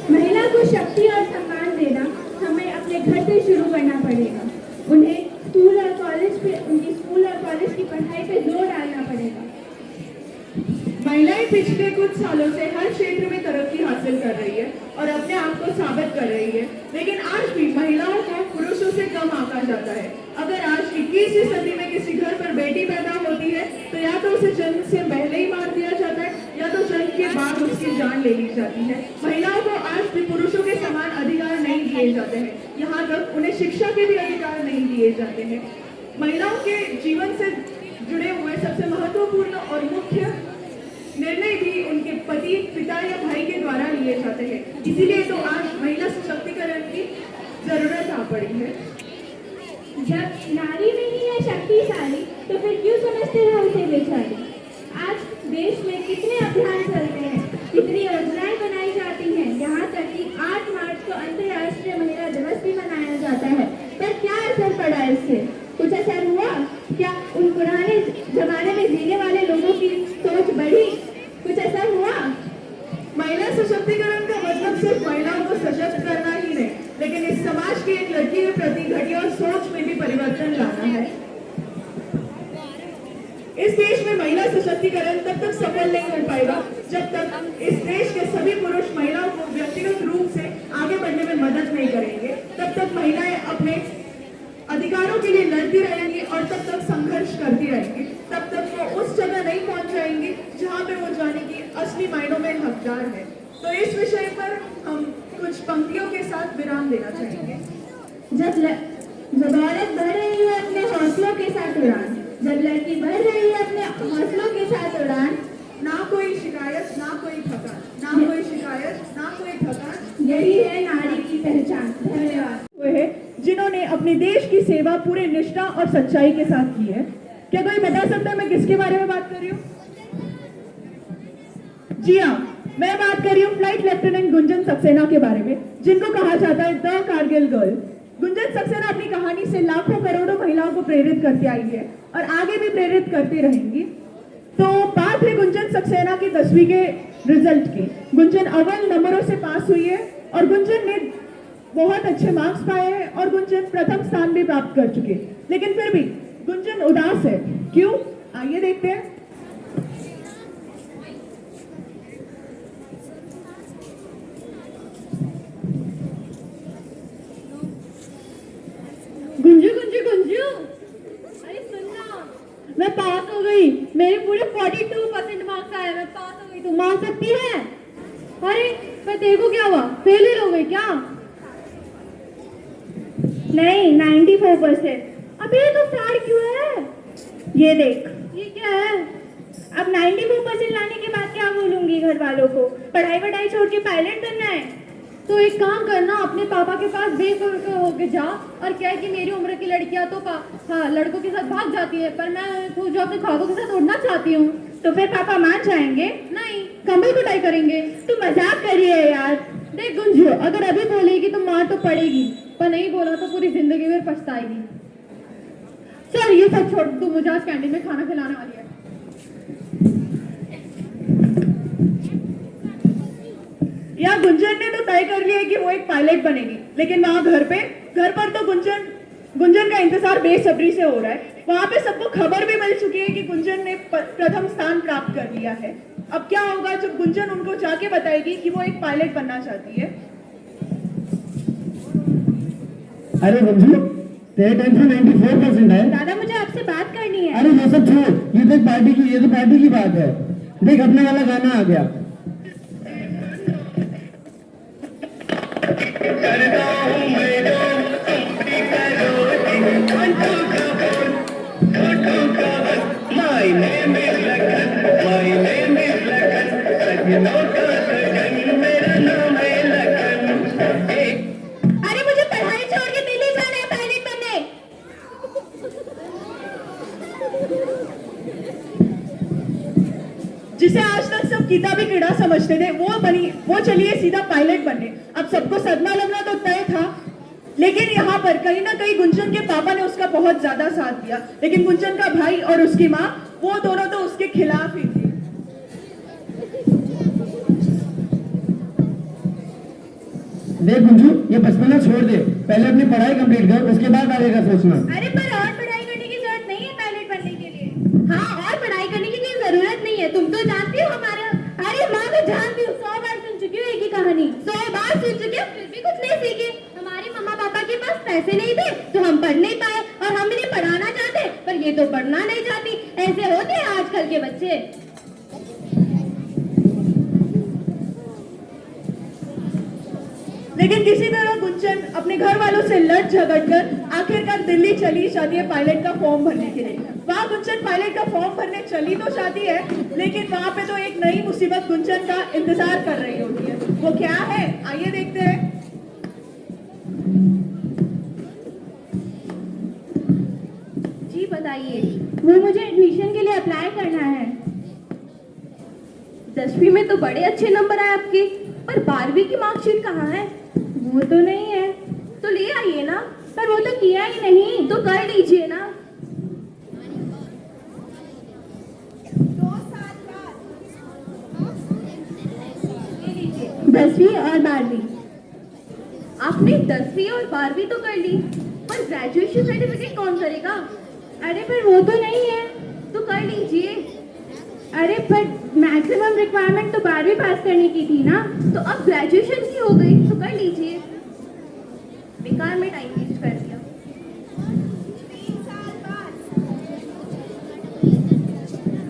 महिला को शक्ति और सम्मान देना हमें अपने घर से शुरू करना पड़ेगा। उन्हें स्कूल और कॉलेज पे उनकी स्कूल और कॉलेज की पढ़ाई पे जोर डालना पड़ेगा। महिलाएं पिछले कुछ सालों से हर क्षेत्र में तरक्की हासिल कर रही है और अपने आप को साबित कर रही है, लेकिन आज भी महिलाओं को पुरुषों से कम आंका जाता है। अगर आज 21वीं सदी में किसी घर पर बेटी पैदा होती है तो या तो उसे जन्म से पहले ही मार दिया जाता है या तो जन्म के बाद उसकी जान ले ली जाती है। महिलाओं को आज भी पुरुषों के समान अधिकार नहीं दिए जाते हैं, यहाँ तक उन्हें शिक्षा के भी अधिकार नहीं दिए जाते हैं। महिलाओं के जीवन से जुड़े हुए सबसे महत्वपूर्ण और मुख्य निर्णय भी उनके पति, पिता या भाई के द्वारा लिए जाते हैं। इसीलिए तो आज महिला सशक्तिकरण की जरूरत आ पड़ी है। जब नारी नहीं है शक्तिशाली तो फिर क्यों समझते हैं उसे बेचारी। आज देश में कितने अभियान चलते हैं, कितनी योजनाएं बनाई जाती हैं, यहाँ तक कि 8 मार्च को अंतर्राष्ट्रीय महिला दिवस भी मनाया जाता है। पर क्या असर पड़ा इससे? कुछ असर हुआ क्या? उन पुराने जमाने में जीने वाले लोगों की सोच बढ़ी? कुछ असर हुआ? महिला सशक्तिकरण का मतलब सिर्फ महिलाओं को सशक्त करना ही नहीं, लेकिन इस समाज की एक लड़की के प्रति घटिया सोच में भी परिवर्तन लाना है। इस देश में महिला सशक्तिकरण तब तक सफल नहीं हो पाएगा जब तक इस देश के सभी पुरुष महिलाओं को व्यक्तिगत रूप से आगे बढ़ने में मदद नहीं करेंगे। तब तक महिलाएं अपने अधिकारों के लिए लड़ती रहेंगी और तब तक संघर्ष करती रहेंगी। तब तक वो उस जगह नहीं पहुंच जाएंगी जहां पे वो जाने की असली मायनों में हकदार है। तो इस विषय पर हम कुछ पंक्तियों के साथ विराम देना चाहेंगे। जब औरत बढ़ रही है अपने हौसलों के साथ उड़ान, जब लड़की बढ़ रही है अपने हौसलों के साथ उड़ान, ना कोई शिकायत ना कोई थकान, ना कोई शिकायत ना कोई थकान, यही है नारी की पहचान। धन्यवाद। वे हैं जिन्होंने अपने देश की सेवा पूरे निष्ठा और सच्चाई के साथ की है। क्या कोई बता सकता है मैं किसके बारे में बात कर रही हूँ? जी हाँ, मैं बात कर रही हूँ फ्लाइट लेफ्टिनेंट गुंजन सक्सेना के बारे में, जिनको कहा जाता है द कारगिल गर्ल। गुंजन सक्सेना अपनी कहानी से लाखों करोड़ों महिलाओं को प्रेरित करती आई है और आगे भी प्रेरित करती रहेंगी। तो बात है गुंजन सक्सेना की 10वीं के रिजल्ट की। गुंजन अव्वल नंबरों से पास हुई है और गुंजन ने बहुत अच्छे मार्क्स पाए हैं और गुंजन प्रथम स्थान भी प्राप्त कर चुके हैं। लेकिन फिर भी गुंजन उदास है। क्यों? आइए देखते हैं। गुंजू गुंजू गुंजू, अरे सुनना, मैं पास हो गई। मेरे पूरे 42% मार्क्स आए, मैं पास हो गई। तू मान सकती है? अरे पर तेरे को क्या हुआ? फेलियर हो गई क्या? नहीं 94%। अबे ये तो फ्रॉड क्यों है? ये देख, ये क्या है? अब 94% लाने के बाद क्या बोलूंगी घर वालों को? पढ़ाई वढ़ाई छोड़ के पायलट बनना है? तो एक काम करना, अपने पापा के पास बेफिक्र होके जा और क्या है कि मेरी उम्र की लड़कियां तो हाँ लड़कों के साथ भाग जाती है, पर मैं खुद जो अपने ख्वाबों के साथ उड़ना चाहती हूँ। तो फिर पापा मान जाएंगे? नहीं, कंबल कुटाई करेंगे। तू मजाक कर रही है यार। देख गुंजू, अगर अभी बोलेगी तो मार तो पड़ेगी, पर नहीं बोला तो पूरी जिंदगी में पछताएगी। चल ये सब छोड़, तू मुझे आज कैंटीन में खाना खिलाने वाली है। यहाँ गुंजन ने तो तय कर लिया है कि वो एक पायलट बनेगी, लेकिन वहाँ घर पर तो गुंजन का इंतजार बेसब्री से हो रहा है। वहाँ पे सबको खबर भी मिल चुकी है कि गुंजन ने प्रथम स्थान प्राप्त कर लिया है। अब क्या होगा जब गुंजन उनको जाके बताएगी कि वो एक पायलट बनना चाहती है? अरे गुंजू, तेरे टेंशन 94% है। दादा मुझे आपसे बात करनी है। अरे वो सब छोड़, ये तो पार्टी की बात है। देख अपने वाला गाना आ गया। अरे मुझे पढ़ाई छोड़ के दिल्ली जाना है पायलट बनने। जिसे आज तक सब किताबी कीड़ा समझते थे वो चलिए सीधा पायलट बनने। अब सबको सदमा लगना तो तय था, लेकिन यहाँ पर कहीं ना कहीं गुंजन के पापा ने उसका बहुत ज्यादा साथ दिया, लेकिन गुंजन का भाई और उसकी माँ वो दोनों तो उसके खिलाफ ही थे। देख गुंजू, ये बचपना छोड़ दे, पहले अपनी पढ़ाई कंप्लीट कर, उसके बाद आगे का सोचना। अरे पर और पढ़ाई करने की जरूरत नहीं है पायलट बनने के लिए। हाँ, और पढ़ाई करने की कोई जरूरत नहीं है। तुम तो जानती हो हमारे। अरे माँ, मैं जानती हूँ, 100 बार सुन चुकी हूँ एक ही कहानी। 100 बार सुन चुकी हूँ, फिर भी कुछ नहीं सीखी। हमारे मम्मा पापा के पास पैसे नहीं थे तो हम पढ़ नहीं पाए, और हम इन्हें पढ़ाना चाहते पर ये तो पढ़ना नहीं चाहती। ऐसे होते हैं आजकल के बच्चे। लेकिन किसी तरह गुंजन अपने घर वालों से लड़ झगड़ कर आखिरकार दिल्ली चली जाती है पायलट का फॉर्म भरने के लिए। वहाँ गुंजन पायलट का फॉर्म भरने चली तो जाती है, लेकिन वहाँ पे तो एक नई मुसीबत गुंजन का इंतजार कर रही होती है। वो क्या है, आइए देखते हैं। जी बताइए। वो मुझे एडमिशन के लिए अप्लाई करना है। 10वीं में तो बड़े अच्छे नंबर आए आपके, पर 12वीं की मार्कशीट कहाँ है? वो तो नहीं है। तो ले आइए ना। पर वो तो किया ही नहीं। तो कर लीजिए ना। ये लीजिए, 10वीं और 12वीं। आपने 10वीं और 12वीं तो कर ली, पर ग्रेजुएशन सर्टिफिकेट कौन करेगा? अरे पर वो तो नहीं है। तो कर लीजिए। अरे पर मैक्सिमम रिक्वायरमेंट तो 12वीं पास करने की थी ना। तो अब ग्रेजुएशन की हो गई तो कर लीजिए। बेकार में टाइम वेस्ट कर दिया।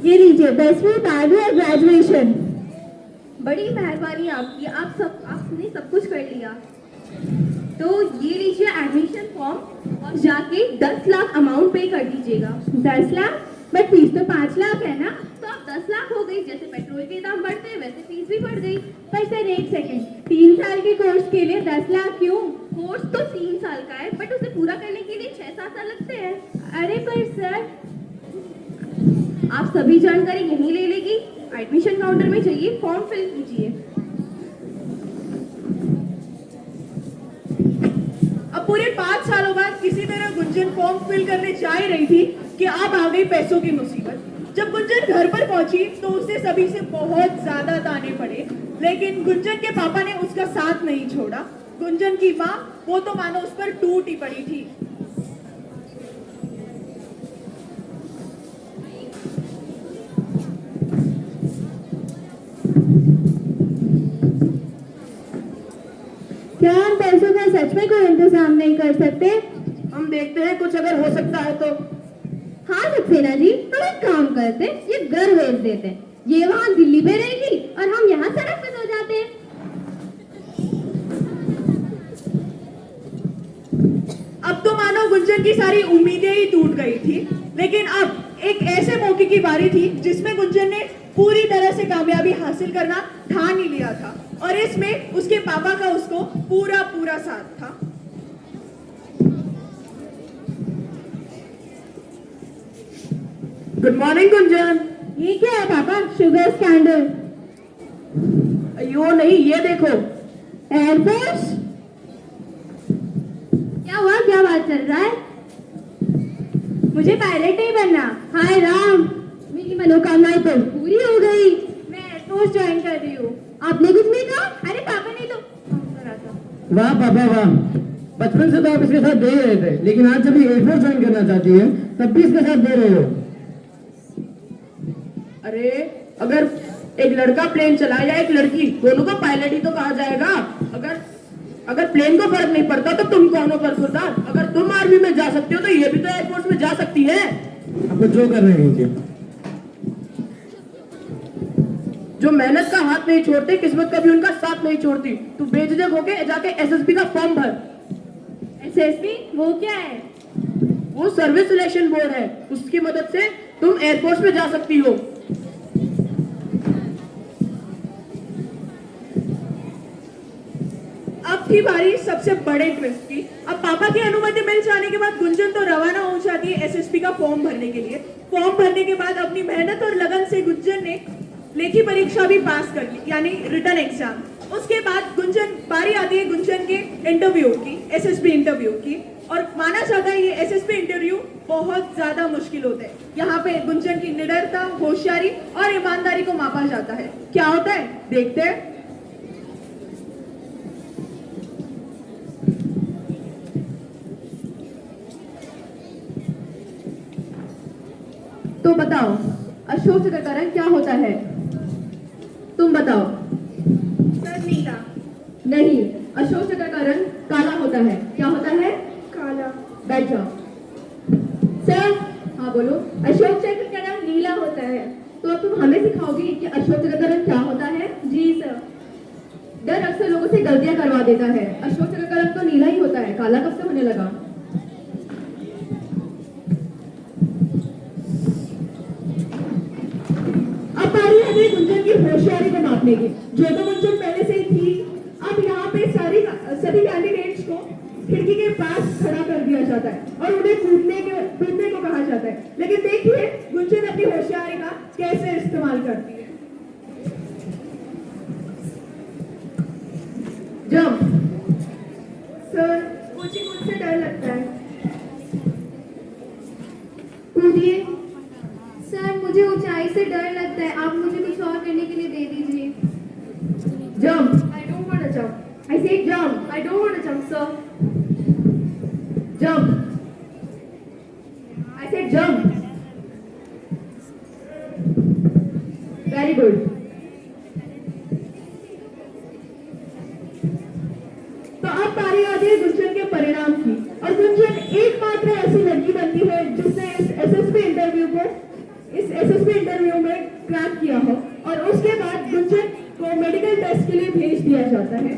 ये लीजिए, 10वीं 12वीं और ग्रेजुएशन। बड़ी मेहरबानी आपकी, आपने सब कुछ कर लिया। तो ये लीजिए एडमिशन फॉर्म, और जाके 10 लाख अमाउंट पे कर दीजिएगा। 10 लाख? बट फीस तो 5 लाख है ना। तो अब 10 लाख हो गई, जैसे पेट्रोल के दाम बढ़ते हैं वैसे फीस भी बढ़ गई। पर सर एक सेकंड, 3 साल के कोर्स के लिए 10 लाख क्यों? कोर्स तो 3 साल का है, बट उसे पूरा करने के लिए 6-7 साल लगते हैं। अरे पर सर। आप सभी जानकारी यहीं ले लेगी। एडमिशन काउंटर में जाइए, फॉर्म फिल कीजिए। अब पूरे 5 सालों बाद किसी तरह गुंजन फॉर्म फिल करने जा ही रही थी कि अब आ गई पैसों की मुसीबत। जब गुंजन घर पर पहुंची तो उसे सभी से बहुत ज्यादा ताने पड़े, लेकिन गुंजन के पापा ने उसका साथ नहीं छोड़ा। गुंजन की माँ वो तो मानो उस पर टूट ही पड़ी थी। क्या हम पैसों का सच में कोई इंतजाम नहीं कर सकते? हम देखते हैं, कुछ अगर हो सकता है तो। हाँ सक्सेना जी, हम एक काम करते, ये घर भेज देते। ये वहाँ दिल्ली में रहेगी और हम यहाँ सड़क पे सो जाते हैं। अब मानो गुंजन की सारी उम्मीदें ही टूट गई थी। लेकिन अब एक ऐसे मौके की बारी थी जिसमें गुंजन ने पूरी तरह से कामयाबी हासिल करना ठान ही लिया था, और इसमें उसके पापा का उसको पूरा पूरा साथ था। Good morning Gunjan. ये क्या है पापा? Sugar scandal? अयो नहीं, ये देखो। एयरफोर्स? क्या हुआ, क्या बात चल रहा है? मुझे पायलट नहीं बनना। हाय राम, मेरी मनोकामनाएं तो पूरी हो गई। मैं एयरफोर्स ज्वाइन कर रही हूँ। आपने कुछ नहीं कहा? अरे पापा ने तो करा था। वाह पापा वाह, बचपन से तो आप इसके साथ दे ही रहे थे, लेकिन आज जब ये एयरफोर्स ज्वाइन करना चाहती है तब भी इसके साथ दे रहे हो। अरे अगर एक लड़का प्लेन चला या एक लड़की, दोनों को पायलट ही तो कहा जाएगा। अगर प्लेन को फर्क नहीं पड़ता तो तुम कौन हो बरखुरदार? अगर तुम आर्मी में जा सकते हो तो ये भी तो एयरफोर्स में जा सकती है। आपको जो कर रहे हैं जो मेहनत का हाथ नहीं छोड़ते, किस्मत कभी उनका साथ नहीं छोड़ती। तू बेझिझक होके जाके एसएसबी का फॉर्म भर। एसएसबी वो क्या है? वो सर्विस सिलेक्शन बोर्ड है, उसकी मदद से तुम एयरफोर्स में जा सकती हो। अब थी बारी सबसे बड़े ट्विस्ट की। अब पापा की अनुमति मिल जाने के बाद गुंजन तो रवाना हो जाती है एसएसबी का फॉर्म भरने के लिए। फॉर्म भरने के बाद अपनी मेहनत और लगन से गुंजन ने लेखी परीक्षा भी पास कर ली, यानी रिटन एग्जाम। उसके बाद बारी आती है गुंजन के इंटरव्यू की, एसएसबी इंटरव्यू की। और माना जाता है ये एसएसबी इंटरव्यू बहुत ज्यादा मुश्किल होता है। यहाँ पे गुंजन की निडरता, होशियारी और ईमानदारी को मापा जाता है। क्या होता है देखते हैं। तो बताओ, अशोक चक्र का रंग क्या होता है? तुम बताओ। सर नीला। नहीं, अशोक चक्र का रंग काला होता है। क्या होता है? काला। बैठ जाओ। सर। हाँ बोलो। अशोक चक्र का रंग नीला होता है। तो अब तुम हमें सिखाओगी कि अशोक चक्र का रंग क्या होता है? जी सर। डर अक्सर लोगों से गलतियां करवा देता है। अशोक चक्र का रंग तो नीला ही होता है, काला कब से होने लगा? अब बारी आ गई गुंजन की होशियारी को मापने की, जो तो गुंजन पहले से ही थी। अब यहाँ पे सभी कैंडिडेट्स को खिड़की के पास खड़ा कर दिया जाता है और उन्हें कूदने को कहा जाता है। लेकिन देखिए गुंजन अपनी होशियारी का कैसे इस्तेमाल करती है। जंप। सर मुझे खुद से डर लगता है। कूदिए। सर मुझे ऊंचाई से डर लगता है, आप मुझे कुछ और करने के लिए दे दीजिए। Jump. I don't want to jump. I say jump. I don't want to jump, sir. Jump. I said jump. Very good. तो अब बारी आती है गुंजन के परिणाम की, और गुंजन एकमात्र ऐसी लड़की बनती है जिसने इस एसएसबी इंटरव्यू में क्रैक किया हो। और उसके बाद गुंजन को मेडिकल टेस्ट के लिए भेज दिया जाता है।